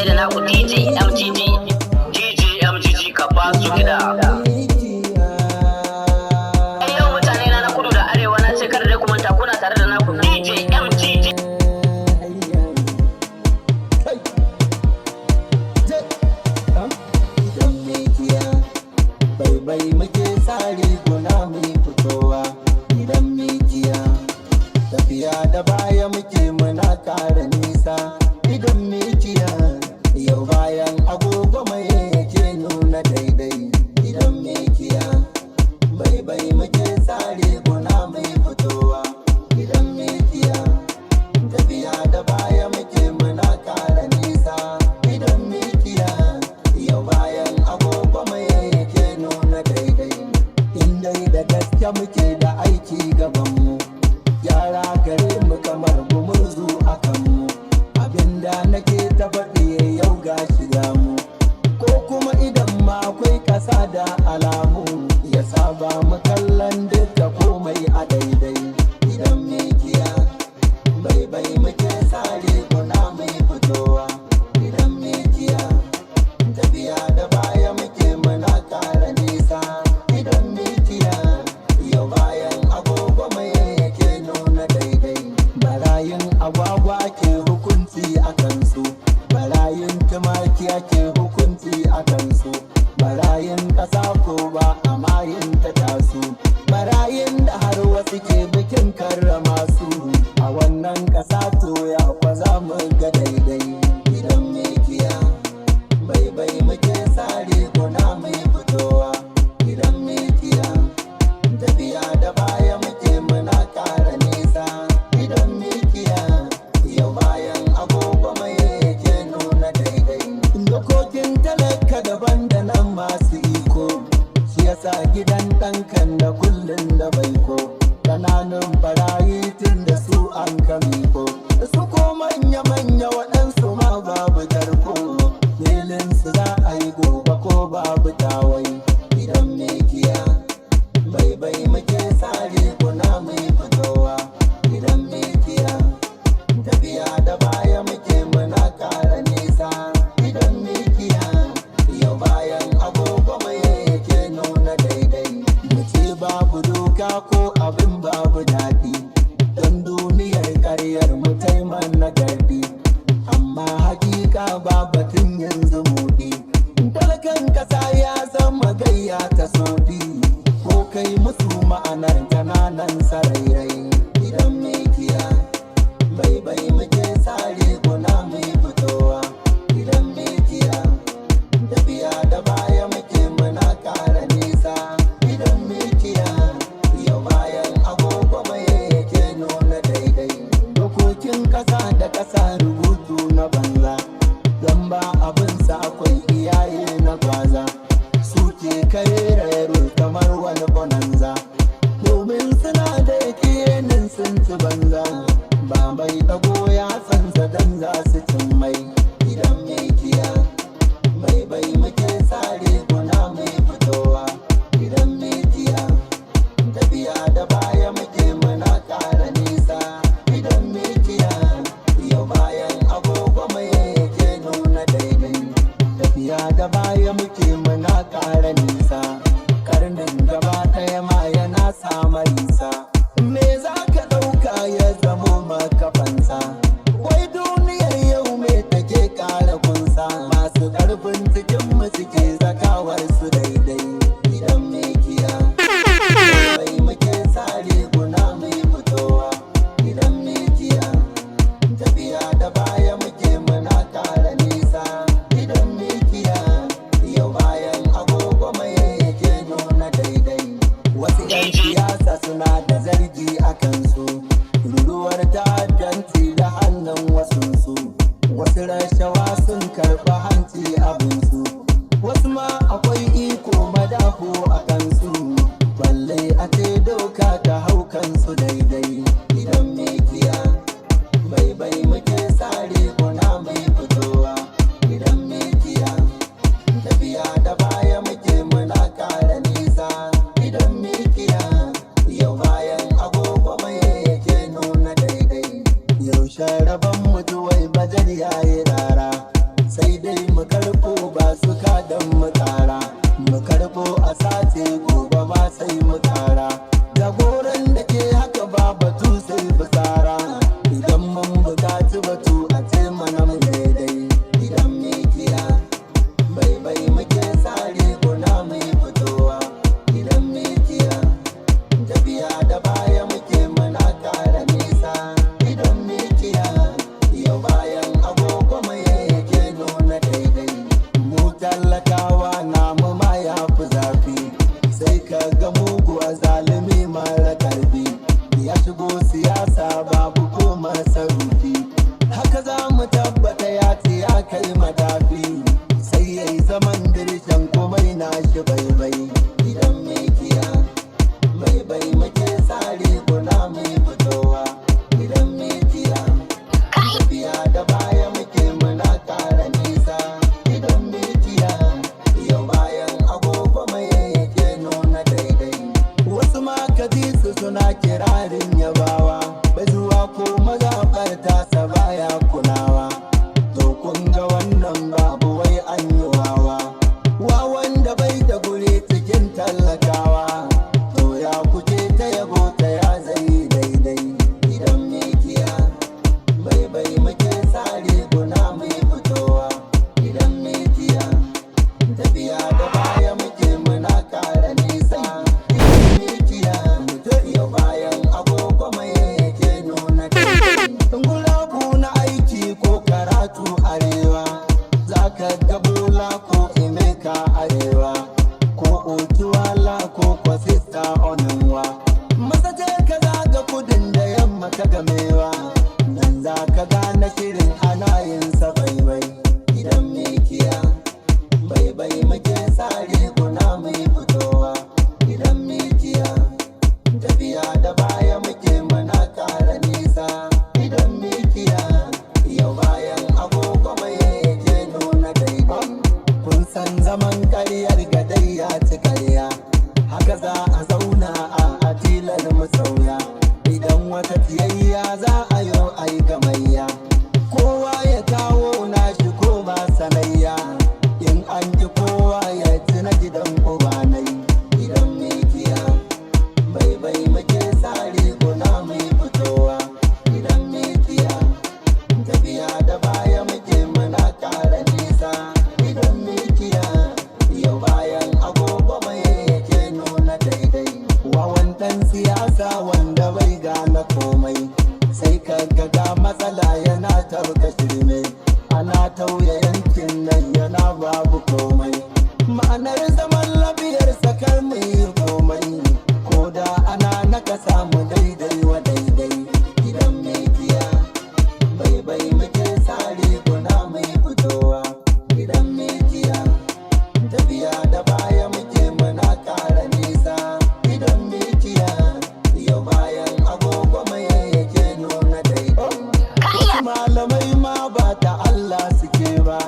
da naku DJ MGG DJ MGG ka ba su gida. Yau mutane na kudu da arewa na ce kada dai ku manta kuna tare da naku DJ MGG. Bai muke tsari guna mai fitowa idan mikiya tafiya da baya muke muna kara nisa idan mikiya yau bayan agogo mai yake nuna daidai idan mikiya bai muke tsari guna mai fitowa idan mikiya tafiya da baya muke muna kara nisa idan mikiya yau bayan agogo mai da gaske muke da aiki gabanmu yara gare mu kamar gumurzu a kanmu abinda nake ta faɗi yau ga shiga mu ko kuma idan ma akwai ƙasa da alamu ya saba mu kallon duka komai a daidai idan mikiya bai muke sare kuna mai fitowa idan mikiya tafiya da baya muke muna ƙara nisa idan mikiya yau bayan agogo mai yake nuna daidai barayin agwagwa ke hukunci a kansu barayin tumaki ake hukunci a kansu barayin ƙasa ko ba a mayin ta tasu barayin da har wasu ke bikin karrama su a wannan ƙasa to ya kwa za mu ga daidai idan mikiya bai muke sare kuna mai fitowa idan mikiya tafiya da baya muke muna ƙara nisa idan mikiya yau bayan agogo mai yake nuna daidai dokokin talaka daban da nan masu iko shi yasa gidan ɗankan da kullum da baiko ƙananun barayi tun da su an kamiko su ko manya-manya waɗansu ma babu tarko filin su za a yi gobe ko babu tawai idan mikiya bai muke sare kuna mai fitowa idan mikiya tafiya da baya muke muna ƙara nisa idan mikiya yau bayan agogo mai yake nuna daidai muke babu doka ko abin babu daɗi don duniyar ƙaryar mu taiman na gardi amma hakika ba batun yanzu muɗi talakan ƙasa ya zama gayya ta sodi ko kai musu ma'anar kananan sarairai idan mikiya bai muke sare guna mai fitowa idan mikiya tafiya da baya muke muna ƙara nisa idan mikiya yau bayan agogo mai yake nuna daidai dokokin ƙasa da ƙasa rubutu na banza zan ba abinsa akwai iyaye na gwaza suke kare kamar wani bonanza domin suna da yakinin sun ci banza ba mai dago ya sansa dan za su cin mai idan mikiya bai muke sare guna mai fitowa idan mikiya tafiya da baya muke muna ƙara nisa idan mikiya yau bayan agogo mai yake nuna daidai tafiya da baya muke muna ƙara nisa karnin gaba ɗaya ma yana samarisa me za ka ɗauka ya zamo makafansa wai duniyar yau me take ƙara kunsa masu ƙarfin cikinmu suke zakawar su daidai idan mikiya bai muke sare guna mai fitowa idan mikiya tafiya da baya muke muna ƙara nisa idan mikiya yau bayan agogo mai yake nuna daidai wasu 'yan siyasa suna da zargi a kansu ruruwar ta'addanci da hannun wasunsu wasu rashawa sun karɓi hanci abinsu wasu ma akwai iko madafu a kansu balle a ce doka ta hau kansu daidai idan mikiya bai muke sare kuna mai fitowa idan mikiya tafiya da baya muke muna ƙara nisa idan mikiya yau bayan agogo mai yake nuna daidai yaushe rabon mutuwai bajar yayi rara sai siyasa babu ko masarufi, haka za mu tabbata ya ce ya kai matafi, sai ya yi zaman dirshan komai na shi baibai. Idan mikiya baibai muke sare guna mai fitowa, idan mikiya tafiya da baya muke muna ƙara nisa, idan mikiya yau bayan agogo mai yake nuna daidai. Wasu ma ka ji su suna kirarin yabawa, bai zuwa ko mazaɓar tasa baya kunawa. To kun ga wannan babu wai an yi wawa, wawan da bai da guri cikin tallakawa. To ya kuke ta yabo ta ya zai daidai. Idan mikiya baibai muke sare guna mai fitowa, idan mikiya tafiya da baya muke muna ƙara nisa, idan mikiya yau bayan agogo mai yake nuna daidai. Gurabu na aiki ko karatu arewa, za ka ga Bola ko Emeka arewa, ko Otuwala ko Kwasista Onunwa. Masaje ka zaga kudin da yamma ka gamewa, nan za ka gane shirin ana yin sa baibai. Idan mikiya baibai muke sare guna mai fitowa, idan mikiya tafiya da baya muke muna ƙara nisa, idan mikiya yau bayan agogo mai yake nuna daidai. Kun san zaman ƙaryar gadai ya ci ƙarya, haka za a zauna a tilar musauya. Idan wata tiyayya za a yi ai gamayya, kowa ya kawo nashi ko ba sanayya, in an ji kowa ya ci na gidan ubanai. Idan mikiya baibai muke sare guna mai fitowa, idan mikiya tafiya da baya muke muna ƙara nisa, idan mikiya yau bayan agogo mai yake nuna daidai. Wawan ɗan siyasa wanda bai gane komai, sai ka ga matsala yana tauka shirme, ana tauye yankin nan yana babu komai. Ma'anar zaman lafiyar sakar mu yi komai, ko da ana naka samu daidai wa daidai. Idan mikiya baibai muke sare guna mai fitowa, idan mikiya tafiya da baya muke muna ƙara nisa, idan mikiya yau bayan agogo mai yake nuna daidai. Wasu malamai ma ba ta Allah suke ba,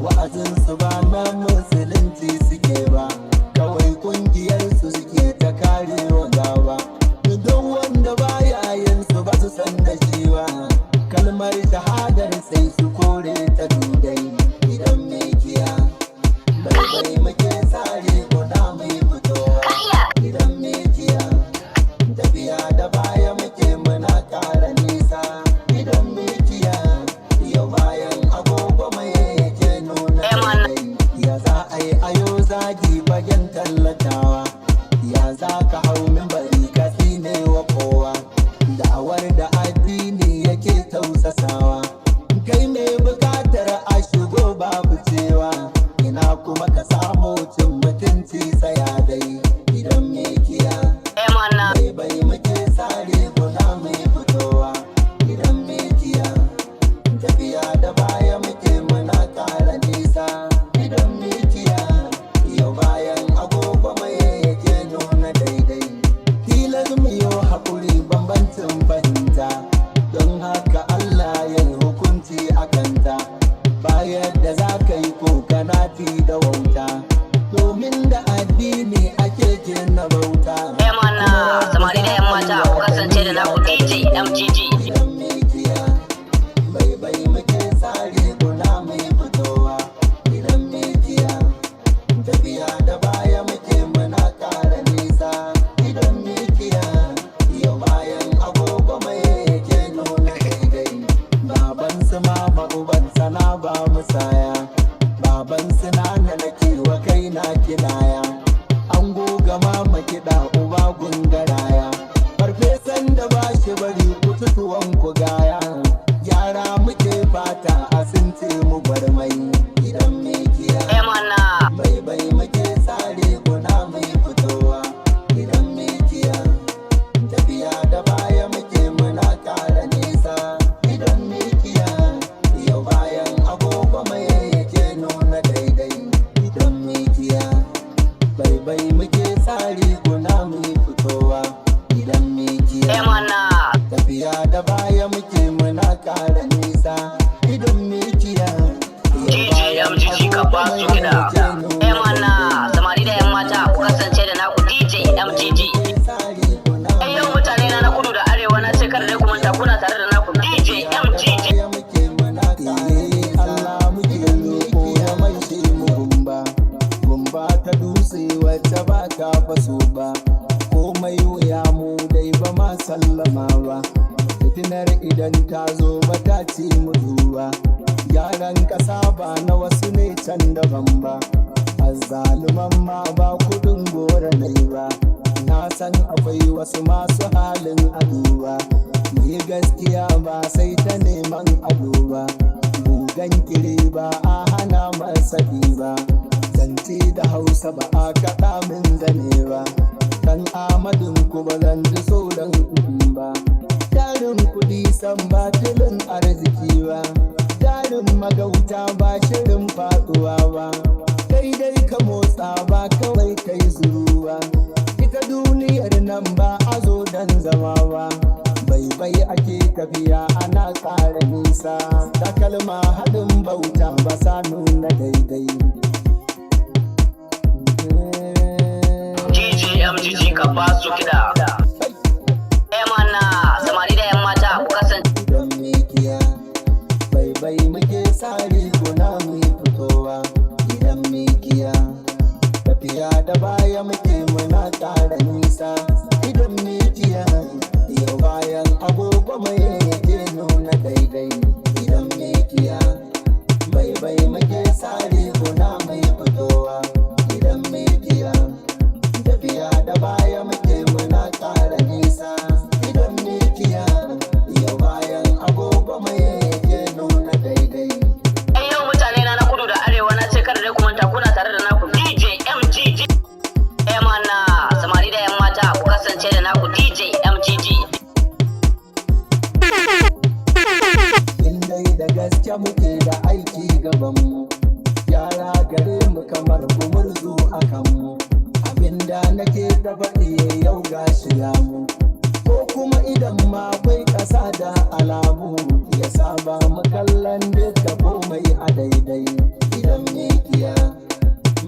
wa'azinsu ba na musulunci suke ba, kawai kungiyarsu suke ta karewa gaba. Don wanda baya yin su ba su san da shi ba, kalmar shahadar sai su kore ta dudai. Idan mikiya baibai muke sare guna mai fitowa, idan mikiya tafiya da baya muke muna ƙara nisa, idan mikiya yau bayan agogo mai yake nuna daidai. Ya za a yi ayo zagi fagen tallatawa, ya za ka hau mimbari ka tsine wa kowa, da'awar da addini yake tausasawa. Kai mai bukatar a shigo babu cewa, ina kuma ka samu cin mutunci tsaya dai. Idan mikiya baibai muke sare guna mai fitowa, idan mikiya tafiya da baya muke muna ƙara nisa, idan mikiya yau bayan agogo mai yake nuna daidai. Tilas mu yi haƙuri bambancin fahimta, don haka Allah ya yi hukunci a kanta. Bayar da za ka yi ko kanati da wauta, domin da addini ake gina bauta. samari da 'yan mata ku kasance da naku DJ MGG. Idan mikiya baibai muke sare guna mai fitowa, idan mikiya tafiya da baya muke muna ƙara nisa, idan mikiya yau bayan agogo mai yake nuna daidai. Baban su mama uban sana ba musaya, baban su nana nake wa kaina kinaya, an goga mama kiɗa uba gungaraya, farfesan da ba shi bari kututuwan ku gaya, yara muke fata a sun ce mu gwarmai. Idan mikiya baibai muke sare guna mai fitowa, idan mikiya tafiya da baya muke muna da baya muke muna ƙara nisa idan mikiya DJMGG ka ba su kiɗa. Mana samari da 'yan mata ku kasance da naku DJMGG. Yau mutane na kudu da arewa na ce kada dai ku manta kuna tare da naku DJMGG. Allah muke roƙo ya maishe mu gumba ta dutse wacce ba ta faso ba, komai wuya mu dai ba ma sallama ba, fitinar idan ta zo ba ta ce mu zuwa, gyaran ƙasa ba na wasu ne can daban ba, azzaluman ma ba kudin gora ne ba, na san akwai wasu masu halin aduwa, mu yi gaskiya ba sai ta neman ado ba, bugan kiri ba a hana masa ba, zance da hausa ba a kaɗa min zane ba, dan amadin ku ba zan ji tsoron ba, tarin kuɗi san ba tilin arziki ba, tarin magauta ba shirin faɗuwa ba, daidai ka motsa ba kawai kai zuru ba, ita duniyar nan ba a zo dan zama ba, bai ake tafiya ana ƙara nisa, takalma haɗin bauta ba sa nuna daidai. DJMGG ka ba su kiɗa. Mana samari da 'yan mata ku kasance. Idan mikiya bai muke sare guna mu fitowa, idan mikiya tafiya da baya muke muna ƙara nisa, idan mikiya yau bayan agogo mai yake nuna daidai, idan mikiya bai muke sare guna mai fitowa, idan mikiya tafiya da baya muke muna ƙara nisa, idan mikiya yau bayan agogo mai yake nuna daidai. Yau mutane na kudu da arewa na ce kada dai ku manta kuna tare da naku DJMGG. Mana samari da 'yan mata ku kasance da naku DJMGG. Indai da gaske muke da aiki gabanmu, yara gare mu kamar gumurzu a kanmu, abinda nake da faɗi yau ga shiga mu, ko kuma idan ma akwai ƙasa da alamu, ya saba mu kallon duka komai a daidai, idan mikiya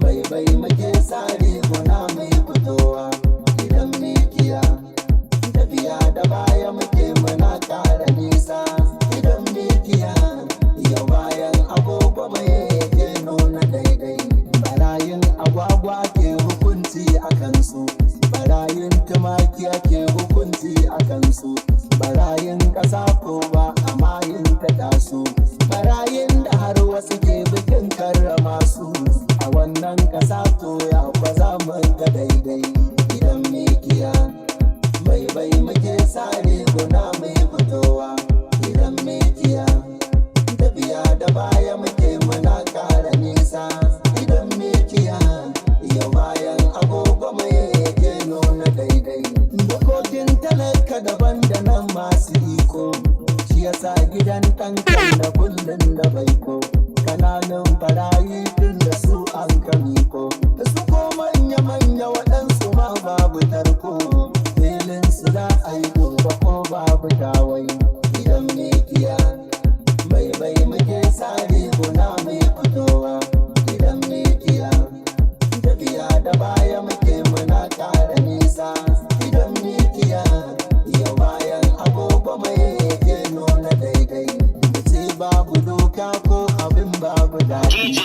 bai muke sare gona mai fitowa, idan mikiya tafiya da baya muke muna ƙara nisa, idan mikiya yau bayan agogo mai yake nuna daidai, barayin agwagwa ke hukunci a kansu, barayin tumaki ake hukunci a kansu, barayin ƙasa ko ba a mayin ta taso, barayin da har wasu ke bikin karrama su, a wannan ƙasa to ya ba za mu ga daidai, idan mikiya bai muke sare guna mai fitowa, idan mikiya tafiya da baya muke muna ƙara nisa, idan mikiya yau bayan agogo mai yake nuna daidai, dokokin talaka daban da nan masu iko, shi yasa gidan ɗankan da kullum da baiko, kananan barayi tun da su an kamiko, su ko manya-manya waɗansu ma babu tarko, filin su za a yi gobe ko babu tawai, idan mikiya bai muke sare guna mai fitowa, idan mikiya tafiya da baya muke muna ƙara nisa, idan mikiya yau bayan agogo mai yake nuna daidai, ce babu doka ko abin babu daɗi,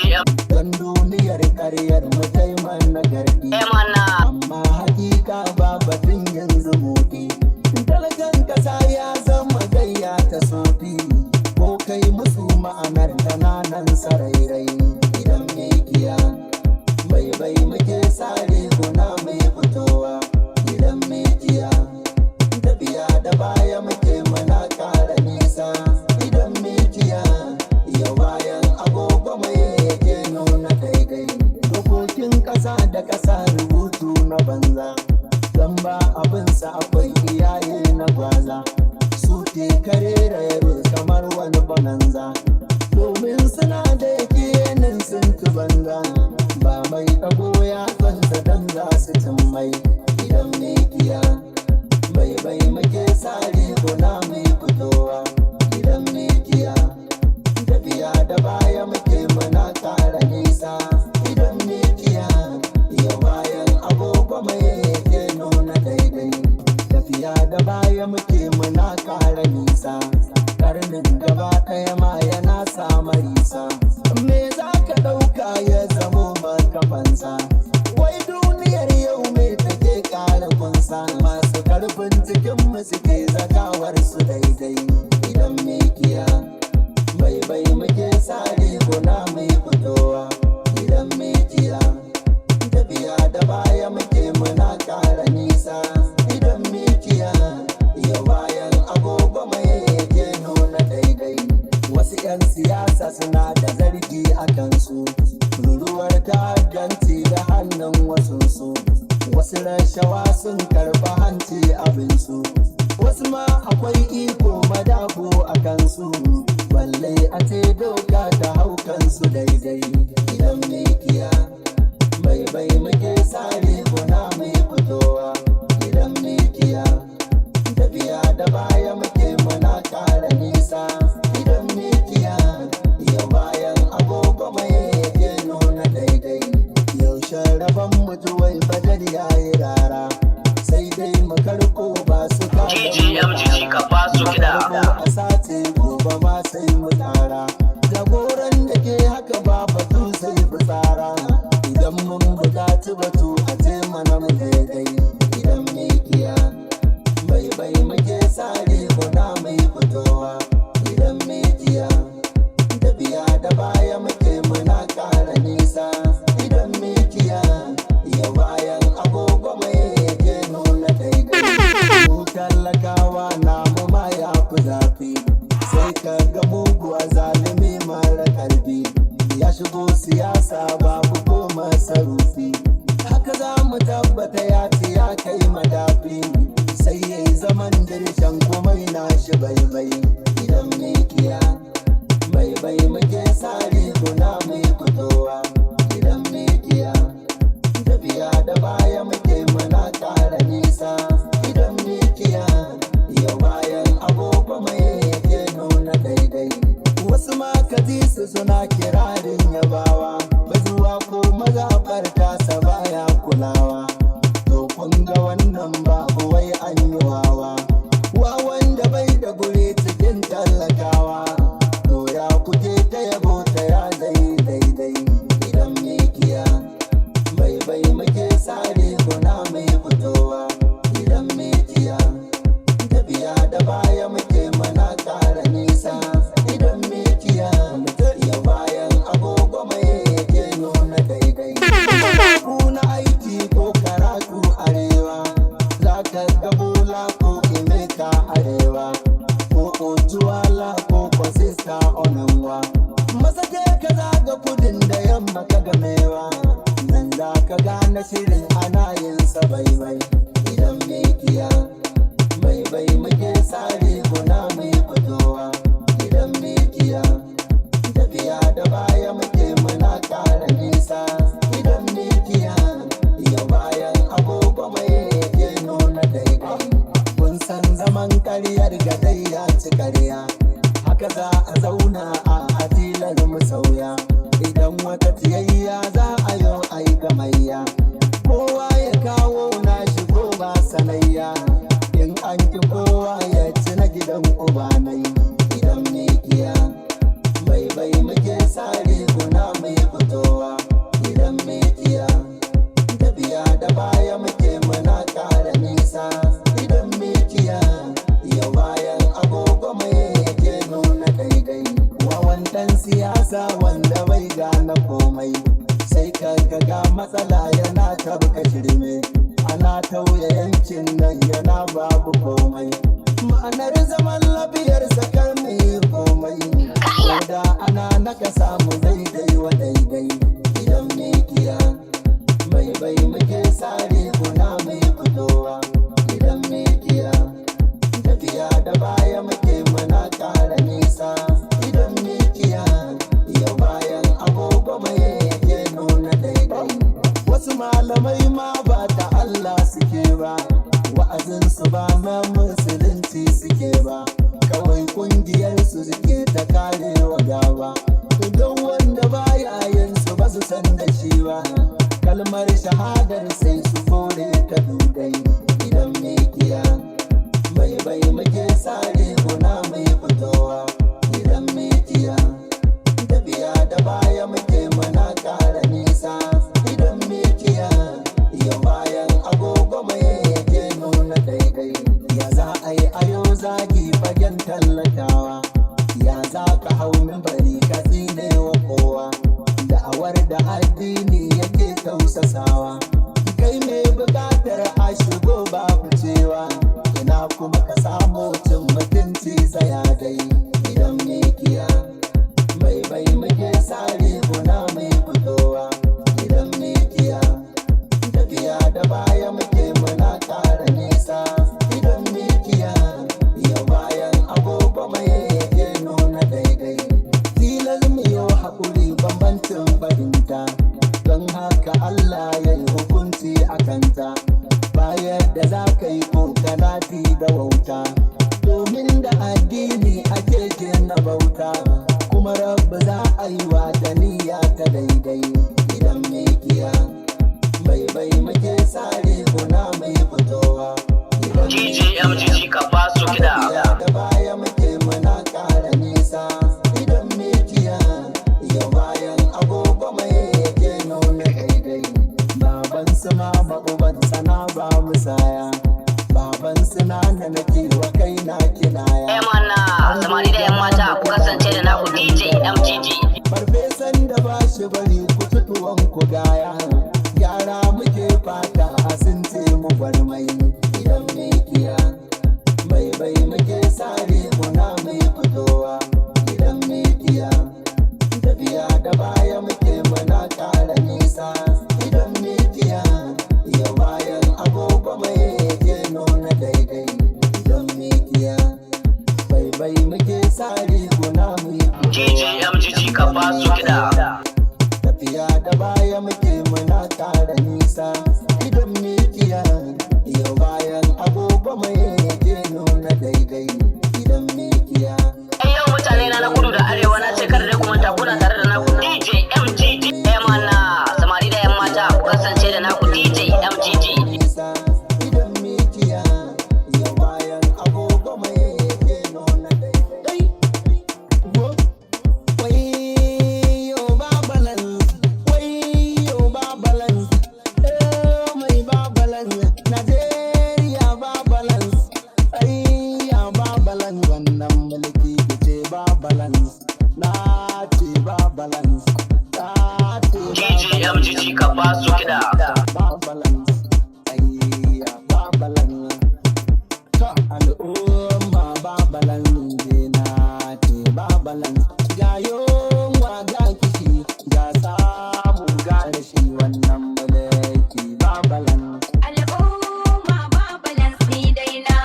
don duniyar ƙaryar mu taiman na garɗi, amma hakika ba batun yanzu buɗi, talakan ƙasa ya zama gayya ta sofi, ko kai musu ma'anar ƙananan sarairai, idan mikiya bai muke sare guna mai fitowa, idan mikiya tafiya da baya muke muna ƙara nisa, idan mikiya yau bayan agogo mai yake nuna daidai, dokokin ƙasa da ƙasa rubutu na banza, don ba abinsa akwai iyaye na gwaza, su ke kare da yaro kamar wani bananza, domin suna da yakinin sun ci banza, ba mai ɗago ya kwanta don za su cin mai, idan mikiya bai muke sare gona mai fito. nisa, karnin gaba ɗaya ma yana samarisa. Me za ka ɗauka ya zamo makafansa? Wai duniyar yau me take ƙara kunsa? Masu karfin cikinmu suke zakawar su daidai. Idan mikiya bai muke sare guna mai fitowa. Idan mikiya tafiya da baya muke muna ƙara nisa. Idan mikiya yau bayan agogo mai yake nuna daidai. Wasu 'yan siyasa suna da zargi a kansu, ruruwar ta'addanci da hannun wasunsu. Wasu rashawa sun karɓa hanci abinsu, wasu ma akwai iko madafu a kansu. Balle a ce doka ta hau kansu daidai. Idan mikiya bai muke sare guna mai fitowa. Idan mikiya tafiya da baya muke muna ƙara nisa. Idan mikiya yau bayan agogo mai yake nuna daidai. Yaushe rabon mutuwai badar yayi rara, sai dai mu karko ba su MGG ka ba su kiɗa. a sace gobe ma sai mu tara. Jagoran da ke haka ba batu sai fitsara. Idan mun buƙaci batu a ce mana mu daidai. Idan mikiya bai muke sare guna mai fitowa. Idan mikiya tafiya da baya muke muna ƙara nisa. Idan mikiya yau bayan agogo mai yake nuna daidai. Mu talakawa namu ma ya fi zafi, sai ka ga muguwa zalimi mara ƙarfi ya shigo siyasa babu ko masarufi. Haka za mu tabbata ya ci ya kai madafi, sai ya yi zaman dirshan komai na shi bai. Idan mikiya bai muke sare guna mai fitowa. Idan mikiya tafiya da baya muke muna ƙara nisa. Idan mikiya yau bayan agogo mai yake nuna daidai. Wasu ma kaji su suna kirarin yabawa, bazuwa ko mazaɓar tasa baya kulawa. To kun ga wannan babu wai an yi wawa, wawan da bai da guri cikin tallakawa. To ya kuke ta yabo ta ya zai daidai. Idan mikiya bai muke sare guna mai fitowa. Idan mikiya tafiya da baya muke mana ƙara nisa. Idan mikiya yau bayan agogo mai yake nuna daidai. Ku na aiki ko karatu arewa, za ka ga Bola ko Emeka arewa, ko Ojuala ko Kwasista Onanwa. Masake ka zaga kudin da yamma ka gamewa, nan za ka gane shirin ana yin sa bai. Idan mikiya bai muke sare guna mai fitowa. Idan mikiya tafiya da baya muke muna ƙara nisa. Idan mikiya yau bayan agogo mai yake nuna daidai. Kun san zaman ƙaryar gadai ya ci ƙarya, haka za a zauna a adilar mu sauya. Idan wata tiyayya za a yau ai gamayya, kowa ya kawo nashi ko ba sanayya. In an ki kowa ya ci na gidan ubanai. Idan mikiya bai muke sare guna mai fitowa. Idan mikiya tafiya da baya muke muna ƙara nisa. Idan mikiya yau bayan agogo mai yake nuna daidai. Wawan ɗan siyasa wanda bai gane komai, sai ka ga matsala yana tabka shirme. Ana tauye yankin nan yana babu komai. Ma'anar zaman lafiyar sakar mai komai, wanda ana naka samu daidai wa daidai. Idan mikiya bai muke sare guna mai fitowa. Idan mikiya tafiya da baya muke muna ƙara nisa. Idan mikiya yau bayan agogo mai yake nuna daidai. Wasu malamai ma ba da Allah suke ba, wa'azinsu ba na musulunci suke ba. bayan tallatawa. Ya za ka hau minbari ka tsine wa kowa, da'awar da addini yake tausasawa. Kai mai bukatar a shigo babu cewa, ina kuma ka samu cin mutunci tsaya dai. Idan mikiya bai bai muke sare guna mai fitowa. Idan mikiya tafiya da baya muke muna ƙara nisa. Idan mikiya yau bayan agogo mai yake nuna daidai. Tilas mu yau haƙuri bambancin fahimta, don haka Allah ya yi hukunci a kanta. Bayan da za ka yi kanati da wauta, domin da addini ake gina bauta, kuma Rabbi za a yi wa da niyya ta daidai. Idan mikiya bai bai muke sare guna mai fitowa. DJ MGG ka ba su kiɗa. Da baya muke muna ƙara nisa. Idan mikiya yau bayan agogo mai yake nuna daidai. Baban su ma uban sana ba musaya, baban suna na nake wa kaina kinaya. Mana samari da 'yan mata ku kasance da naku DJ MGG. Farfesan da ba shi bari ku tutuwan ku gaya, yara muke fata a sun ce mu bar mai. Idan mikiya bai bai muke sare muna mai fitowa. Idan mikiya tafiya da baya muke muna ƙara nisa. Idan mikiya yau bayan agogo mai yake nuna daidai. Idan mikiya bai bai muke sare muna mai DJ MGG ka ba su kiɗa. tafiya da baya muke muna ƙara nisa. Idan mikiya yau bayan agogo mai yake nuna daidai. Idan mikiya Yau mutane na kudu da arewa na ce kada dai ku manta kuna tare da naku DJ MGG. Mana samari da 'yan mata ku kasance da naku DJ MGG. nisa. Idan mikiya yau bayan agogo mai yake nuna daidai. Wayo babalan, wayo babalan, mai babalan, Najeriya babalan, ayya babalan, wannan mulki ce babalan, na ce babalan, ta ce DJ MGG ka ba su kiɗa. babalan, ayya babalan, ta al'umma babalan, na ce babalan. Ga yunwa ga kishi ga samu ga rashi, wannan mulki babalan. Al'umma babalans ni dai na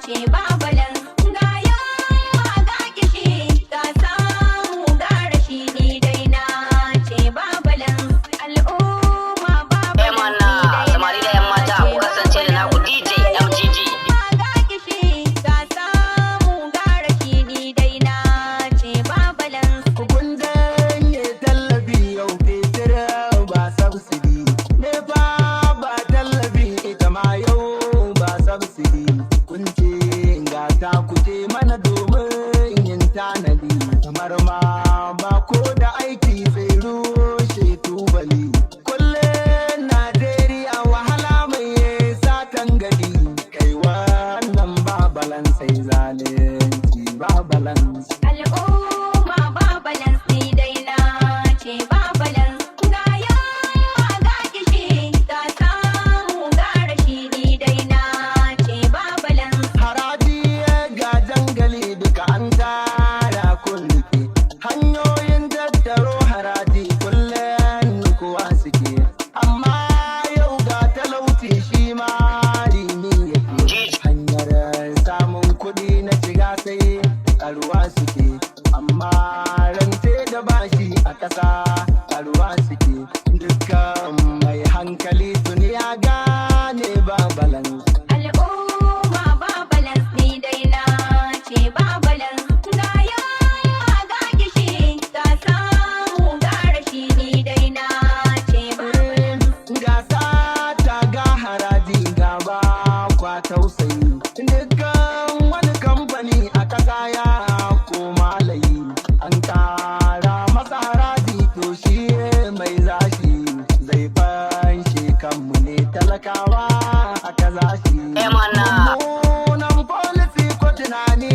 ce babalans. Ga yawa ga kishi ga samu ga rashi ni dai na ce babalans. Al'umma babalans Mana samari da 'yan mata ku kasance da naku DJ MGG. ga kishi ga samu ga rashi ni dai na ce babalans. Kun janye tallafi yau fetur ba subsidy, nefa ba tallafi ita ma yau ba subsidy. Kun ce ga ta kuce mana domin yin tanadi, kamar ma ba ko da aiki sai rushe tubali. Kullum Najeriya wahala mai satan gadi, kai wannan babalan sai zalunci babalan. Al'umma babalans ni dai na ce babalans. Ga yawa ga kishi ga samu ga rashi ni dai na ce babalans. Haraji ga jangali duka an tara kun rike, hanyoyin tattaro haraji kullum kuwa suke, amma yau ga talauci shi ma rini yake. Hanyar samun kuɗi na shiga sai karuwa suke, amma rance da bashi a ƙasa karuwa suke. Dukkan mai hankali tuni ya gane babalan. Al'umma babalans ni dai na ce babalans. Ga yawa ga kishi ga samu ga rashi ni dai na ce babalans. Gasa ta ga haraji ga ba kwa tausayi, dukkan wani kamfani a ƙasa ya koma layi. An ƙara masa haraji to shi mai zashi zai fanshe kanmu ne talakawa aka zashi. Mana Munan policy ko tunani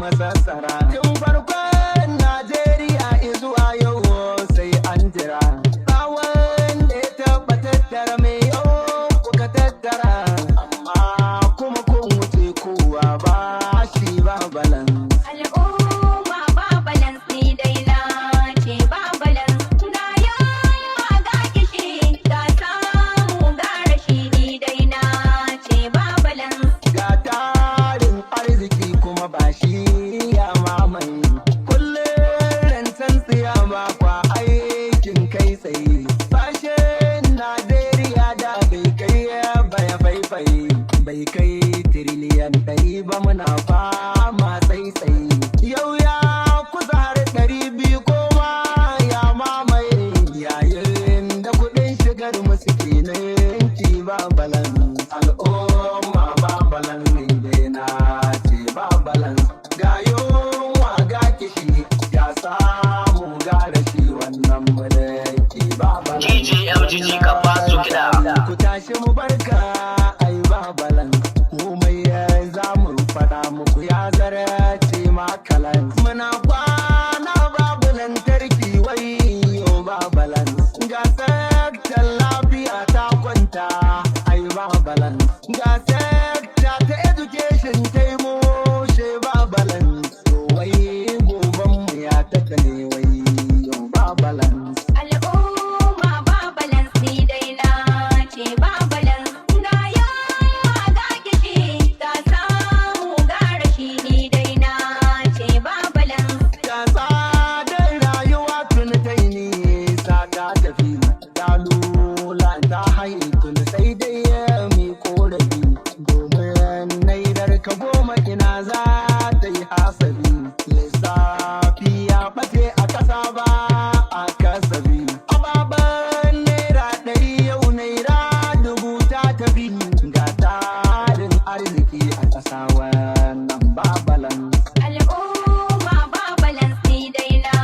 masassara. Tun farkon Najeriya izuwa yau sai an jira. Ba wanda ya taɓa tattara mai yau kuka tattara. Amma kuma kun wuce kowa ba shi ba balan. Al'umma ba balans ni dai na ce ba balans. Ga yawa ga kishi ga samu ga rashi ni dai na ce ba balans. Ga tarin arziki kuma ba shi ya mamaye. Kullum rancen tsiya ba kwa aikin kai tsaye. Sashen Najeriya da bai kai baya faifai. Bai kai tiriliyan 100 ba muna fama tsaitsaye. Yau ya kusa har 200 koma ya mamaye. Yayin da kuɗin shigar mu suke ninki ba balan. Al'umma ba balan ne dai na ce ba balan. Ga yunwa ga kishi ya samu ga rashi wannan mulki ba balan. DJ MGG ka basu kiɗa. Ku tashi mu barka ai ba balan. Komai za mu faɗa muku ya zarce makalan. Muna kwana babu lantarki wai yo ba balan. Ga sektar lafiya ta kwanta ai ba balan. Ga sekta ta education ta yi moshe ba balan. So wai goban mu ya taka ne wai yo ba balan. Al'umma ba balans ni dai na ce ba balans. Ga yawa ga kishi ga samu ga rashi ni dai na ce ba balans. Ga tsadar rayuwa tun ta yi nisa ta tafi. Ta lula ta haye tun sai dai mi korafi. Domin naidar ka goma ina za ta yi hasabi. Lissafi ya ɓace a ƙasa ba a kasabi. Ababen naira 100 yau naira 1000 ta tafi. Ga tarin arziki a ƙasa wannan ba balans. Al'umma ba balans ni dai na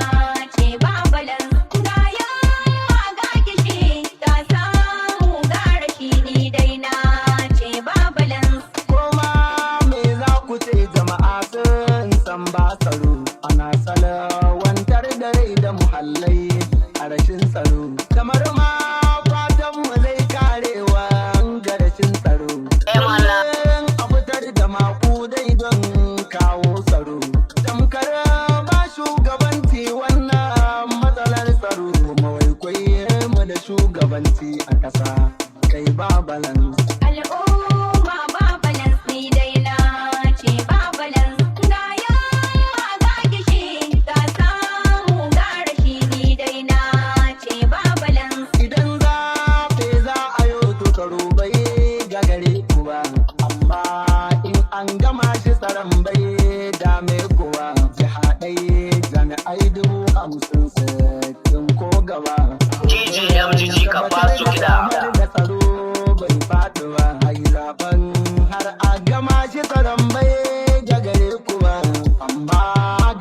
ce ba balans. Ga yawa ga kishi ga samu ga rashi ni dai na ce ba balans. Koma me za ku ce jama'a sun san ba tsaro. Ana salawantar da rai da muhallai a rashin tsaro. Kamar ma fatan mu zai karewa ga rashin tsaro. Mala. Kullum a fitar da maƙudai don kawo tsaro. Tamkar ba shugabanci wannan matsalar tsaro. Mawaikwai mu da shugabanci a ƙasa kai ba balans. Al'umma ba balans ni dai na ce ba balans. Ga yawa ga kishi ga samu ga rashi ni dai na ce ba balans. Idan zaɓe za a yi tukaro bai gagare ku ba, amma in an gama shi tsaron bai dame ku ba. Jiha ɗaya jami'ai 50 60 ko gaba. DJ MGG ka basu kiɗa. Da tsaro bai faɗi ba, ai zaɓen har a gama shi tsaron bai gagare ku ba, amma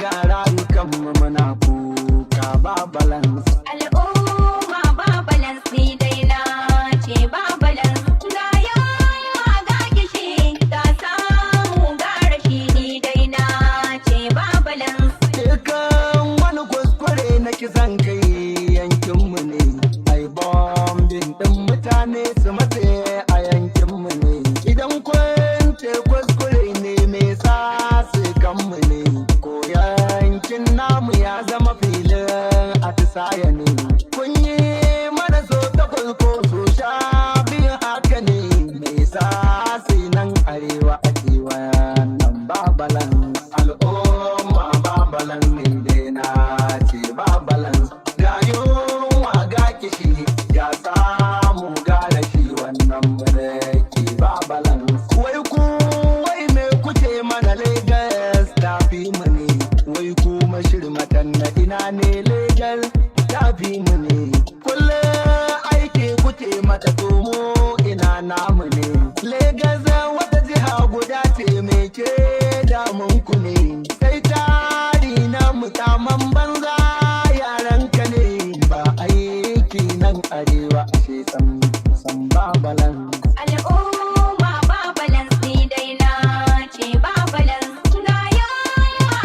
ga rayukanmu muna kuka ba balans. Al'umma ba balans ni dai na ce ba balans. Ga yawa ga kishi ga samu ga rashi ni dai na ce ba balans. Dukan wani kuskure na kisan kai yankinmu ne. Ai bombin ɗin mutane su matse a yankinmu ne. Idan kun ce kuskure ne me sa su kanmu ne. Ko yankin namu ya zama filin atisaya ne. Kun yi mana so takwas ko so 12 haka ne. Me sa sai nan arewa ake wannan ba balans. Al'umma ba balans ne dai na ce ba balans. Ga yunwa ga kishi ga samu ga rashi wannan mulki ba balans. Wai ku wai me kuke mana Lagos ta fi mu ne. Wai ku mashirmatan na ina ne Lagos ta fi mu ne. Kullum aiki kuke mata tomo ina namu ne. Lagos wata jiha guda ce mai ke damun ku ne. Sai tari na mutaman banza yaran ka ne. Ba aiki nan arewa ashe san ba balans. Al'umma ba balans ni dai na ce ba balans. Ga yawa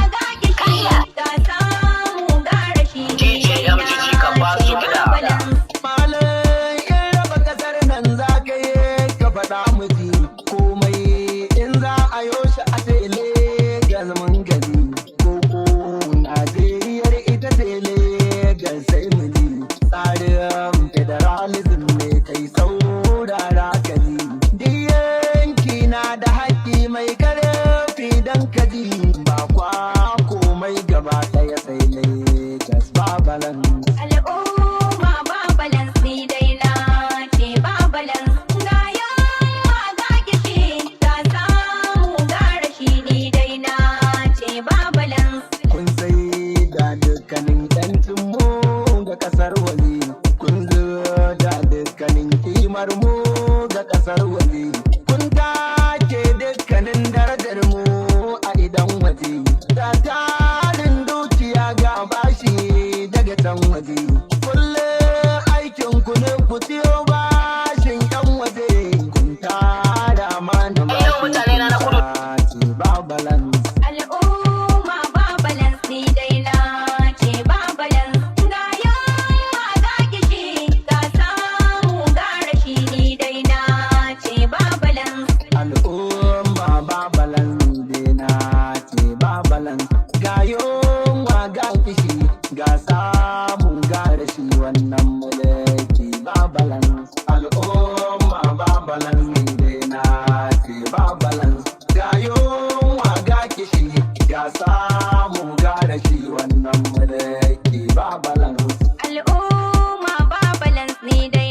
Legas mun gari koko Najeriyar ita ce Legas sai muni tsarin federalism ne kai saurara kaji duk yanki na da haƙƙi mai ƙarfi don kaji ba kwa komai gaba ɗaya sai Legas ba balance. Al'umma ba balance ni dai na ce ba balance. Ga yawa ga kishi ga samu ga rashi ni dai na ce ba balance. Kun sai da dukkanin yancin mu ga kasar waje kun da dukkanin kimar mu ga kasar waje kun take dukkanin darajar mu a idan waje da tarin dukiya ga bashi daga can waje kullum aikin ku ne ku siyo bashin yan waje kun tara mana Yau mutane na kudu. ce ba balance. Al'umma ba balance ni dai na ce ba balance. Ga yawa ga kishi ga samu ga rashi ni dai na ce ba balance. Al'umma ba balance dina ce ba balance ga yunwa ga kishi ga samun ga rashi wannan mulki ba balance. Al'umma ba balance dina ce ba balance ga yunwa ga kishi ga samun ga rashi wannan mulki ba balance. Al'umma ba balance ni dai